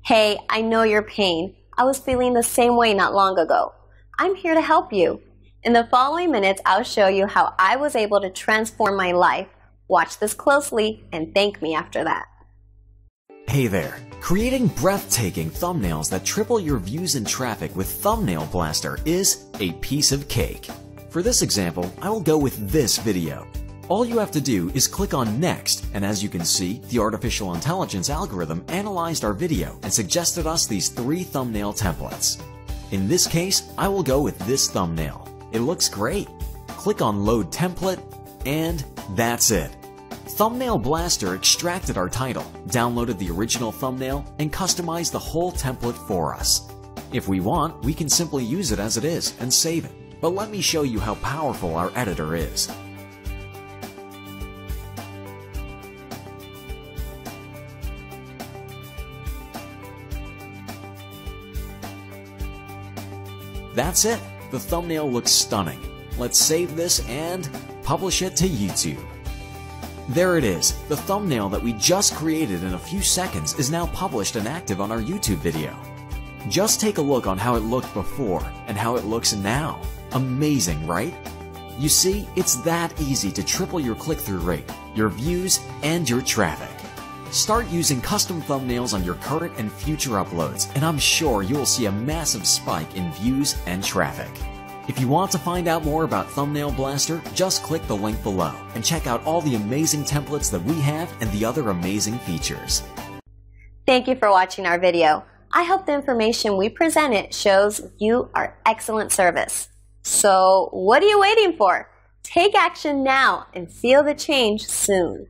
Hey, I know your pain. I was feeling the same way not long ago. I'm here to help you. In the following minutes, I'll show you how I was able to transform my life. Watch this closely and thank me after that. Hey there! Creating breathtaking thumbnails that triple your views in traffic with Thumbnail Blaster is a piece of cake. For this example, I will go with this video. All you have to do is click on Next, and as you can see, the artificial intelligence algorithm analyzed our video and suggested us these 3 thumbnail templates. In this case, I will go with this thumbnail. It looks great. Click on Load Template, and that's it. Thumbnail Blaster extracted our title, downloaded the original thumbnail, and customized the whole template for us. If we want, we can simply use it as it is and save it. But let me show you how powerful our editor is. That's it! The thumbnail looks stunning. Let's save this and publish it to YouTube. There it is. The thumbnail that we just created in a few seconds is now published and active on our YouTube video. Just take a look on how it looked before and how it looks now. Amazing, right? You see, it's that easy to triple your click-through rate, your views, and your traffic. Start using custom thumbnails on your current and future uploads, and I'm sure you will see a massive spike in views and traffic. If you want to find out more about Thumbnail Blaster, just click the link below and check out all the amazing templates that we have and the other amazing features. Thank you for watching our video. I hope the information we presented shows you our excellent service. So, what are you waiting for? Take action now and feel the change soon.